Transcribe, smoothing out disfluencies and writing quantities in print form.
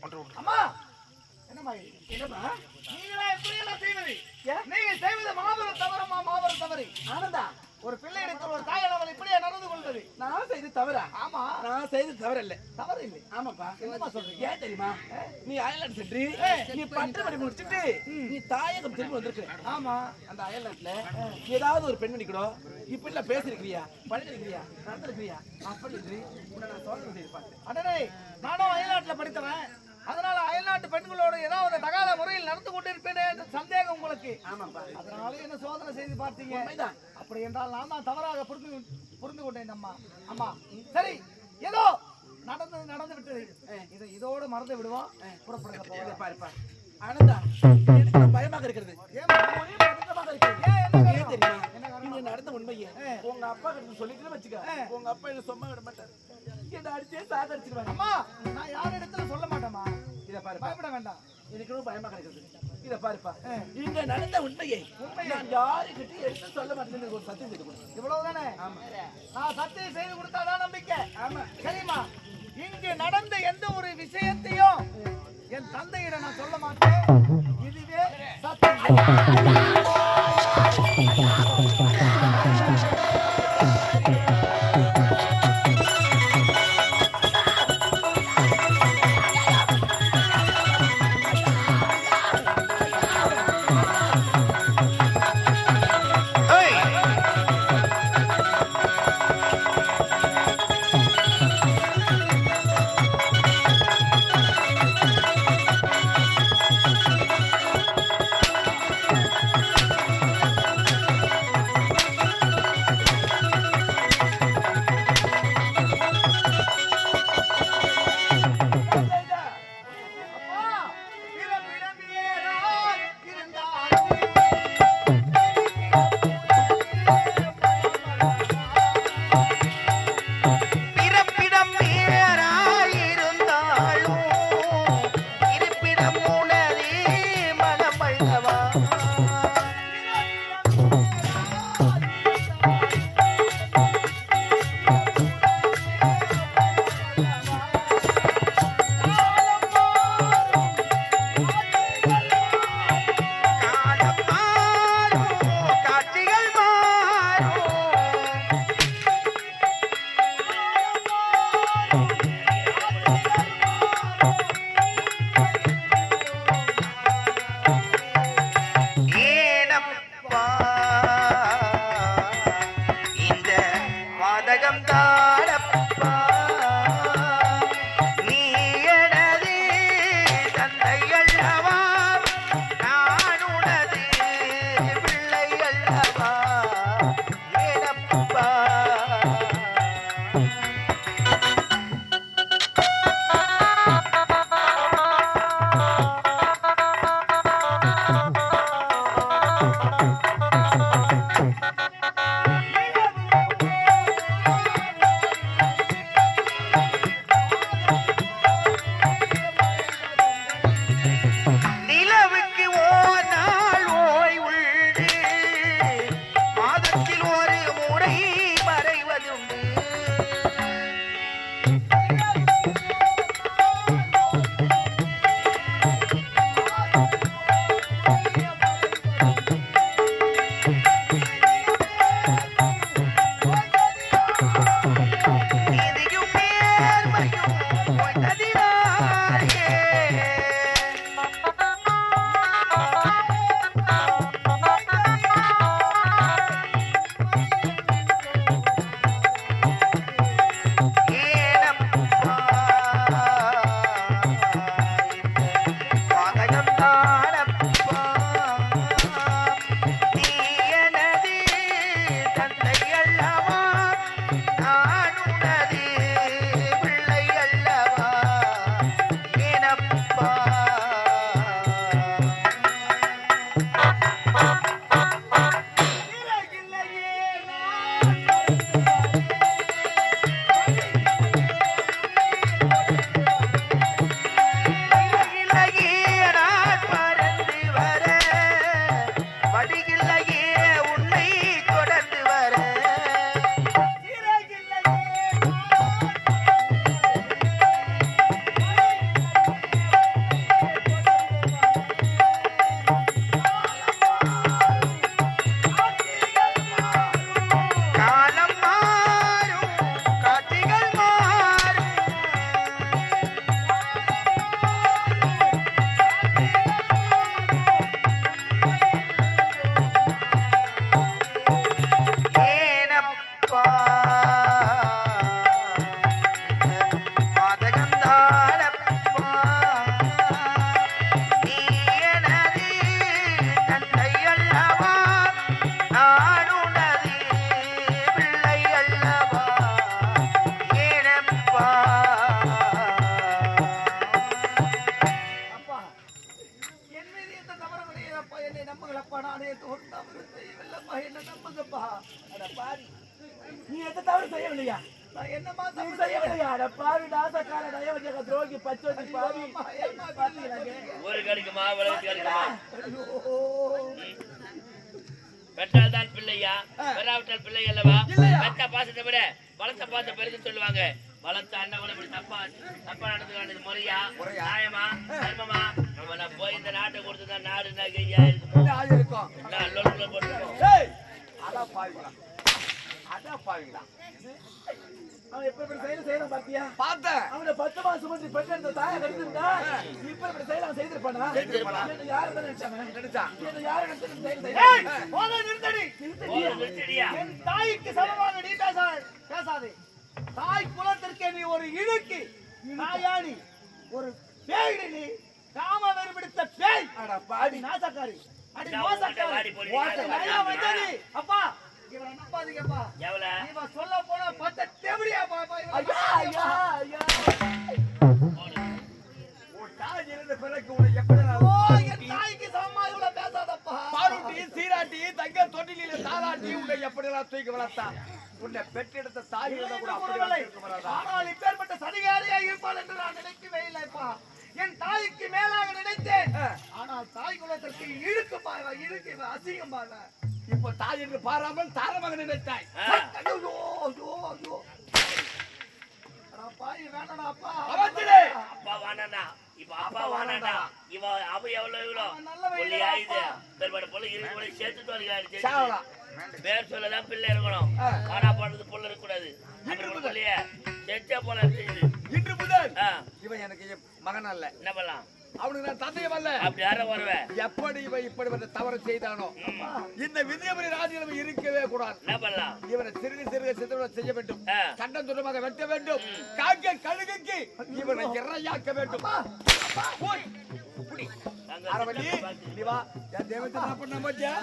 அம்மா என்னம்மா என்னம்மா நீங்களா எப்படி எல்லாம் செய்வது நீங்க செய்வது மாபெரும் தவறம்மா மாபெரும் தவறு ஆனந்தா ஒரு பிள்ளை எடுத்து ஒரு தாயால் அவள் இப்படியே நடந்து கொள்வது நான் செய்து தவறா ஆமா நான் செய்து தவறு இல்லை தவறு இல்லை ஆமாப்பா என்னமா சொல்றீங்க ஏன் தெரியுமா நீ அயல்நாடு சென்று நீ பட்டு மணி முடிச்சுட்டு நீ தாயகம் திரும்பி வந்திருக்க ஆமா அந்த அயல்நாட்டுல ஏதாவது ஒரு பெண்மணி கூட இப்ப இல்ல பேசிருக்கிறியா படிச்சிருக்கிறியா நடந்திருக்கிறியா அப்படின்னு உன்னை நான் சோதனை செய்து பார்த்தேன் அடனே நானும் அயல்நாட்டுல படித்தவன் அதனால அயல்நாட்டு பெண்களோடு ஏதாவது தகாத முறையில் நடந்து கொண்டிருப்பேனே என்ற சந்தேகம் உங்களுக்கு ஆமாப்பா அதனால என்ன சோதனை செய்து பார்த்தீங்க அப்படி என்றால் நான் தான் தவறாக புரிந்து கொண்டேன் அம்மா அம்மா சரி ஏதோ நடந்து விட்டது இதை இதோடு மறந்து விடுவோம் புறப்படுங்க பாருப்பா ஆனந்தா எனக்கு பயமாக இருக்கிறது நடந்த உண்மையே உங்க அப்பா கிட்ட சொல்லிட்டு வச்சுக்க உங்க அப்பா என்ன சும்மா விட மாட்டாரு என்ன அடிச்சே சாகடிச்சிருவாங்க அம்மா நான் யார் இடத்துல சொல்ல மாட்டேமா இத பாரு பயப்பட வேண்டாம் எனக்கு ரொம்ப பயமா இருக்குது இத பாருப்பா இங்க நடந்த உண்மையை நான் யாருக்கிட்ட எடுத்து சொல்ல மாட்டேன்னு ஒரு சத்தியம் செய்து கொடு இவ்வளவுதானே ஆமா நான் சத்தியம் செய்து கொடுத்தாதான் நம்பிக்கை ஆமா சரிமா இங்க நடந்த எந்த ஒரு விஷயத்தையும் என் தந்தையிடம் நான் சொல்ல மாட்டேன் இதுவே சத்தியம் ஒரு தவறு செய்யவில்லைப்பா, என்ன நம்புங்கப்பா. அட பாவி, நீ எந்த தவறு செய்யவில்லையா? நான் என்னம்மா நீ தவறு செய்யவில்லையா? அட பாவி, நாசக்கார நயவஞ்சக துரோகி பச்சோதி பாவி. ஏம்மா பாத்தீங்களா? ஒரு கடிக்குமா வளர்ச்சி கடிக்குமா ஐயோ, பெற்றால் தான் பிள்ளையா பெறாவிட்டால் பிள்ளை அல்லவா? இல்லையா? பெற்ற பாசத்தை விட வளர்த்த பாசத்தை பெருது சொல்லுவாங்க. வளர்த்த அண்ணன் கூட இப்படி தப்பா நடந்துக்கானது முறையா நியாயமா தர்மமா? நம்ம நான் போய் இந்த நாட்டை கொடுத்துதான் நாடு நகையா இருக்கும். ஆள் இருக்கும். நான் லொல்ல போட்டுருக்கோம். ஏய், அதான் பாவிங்களா, அதான் பாவிங்களா. அவன் எப்ப இப்படி செய்யறான் பாத்தியா? பார்த்தேன். அவனை 10 மாசம் சுமந்து பெற்றெடுத்த தாயை கருத்துருந்தா இப்ப இப்படி செய்யலாம் செய்திருப்பானா? என்ன யாரு தான் நினைச்சாங்க? நினைச்சான். என்ன யாரு நினைச்சு ஏய், போதும் நிறுத்தடி. நிறுத்திடியா? என் தாய்க்கு சமமாக நீ பேசாதே. தாய் குலத்திற்கு நீ ஒரு இழுக்கு நாயாணி, ஒரு பேய், நீ காம வெறுபிடித்த பேய். அட பாவி, நாசக்காரி, அடி நான் மோசக்காரி. உன்கிட்ட வாடி போடி ஓட்ட நல்லா வந்தது. அப்பா, இவனை நம்பாதீங்கப்பா. எவ்வளவு இவன் சொல்ல போனா பத்த தெவடியா பாப்பா. ஐயா ஐயா ஐயா. உன் தாய் இருந்த பிறகு உன்னை எப்படி என் தாய்க்கு சமமா இவ்வளவு பேசாதப்பா. பாருட்டி சீராட்டி தங்க தொட்டிலில தாளாட்டி உன்னை எப்படிலாம் தூக்கி வளர்த்தா? உன்னை பெற்றெடுத்த தாய் கூட அப்படி ஆனால் இப்பேற்பட்ட சதிகாரியா இருப்பாள் என்று நான் நினைக்கவே இல்லைப்பா. என் தாய்க்கு மேலாக நினைத்தேன். ஆனால் தாய் குலத்திற்கு இழுக்குப்பா, இழுக்கு அசிங்கமாக. இப்ப தாய் என்று பாராமல் தாரமாக நினைத்தாய். ஐயோ ஐயோ ஐயோ, பாய் வேணாடாப்பா. அப்பா வானாடா இப்ப அப்பா வானாடா இவ அவ எவ்வளவு இவ்வளவு ஆயுது பெருமாட போல இருக்கு சேர்த்துட்டு வருகிறாரு. பேர் சொல்லதான் பிள்ளை இருக்கணும். ஆனா பண்றது பொருள் இருக்க கூடாது. செஞ்சா போல இருக்குது. இன்று முதல் இவன் எனக்கு மகன் அல்ல. என்ன பண்ணலாம்? அவனுக்கு நான் தந்தையம் அல்ல. அப்படி யார வருவேன்? எப்படி இவன் இப்படி தவறு செய்தானோ இந்த விஜயபுரி ராஜ்யம் இருக்கவே கூடாது. என்ன பண்ணலாம்? இவனை சிறுக சிறுக சித்திரவதை செய்ய வேண்டும். கண்டம் துண்டமாக வெட்ட வேண்டும். காக்க கழுகுக்கு இவனை இறையாக்க வேண்டும். அரவணி, நீ வா. என் தேவத்தை பண்ண மாட்டியா?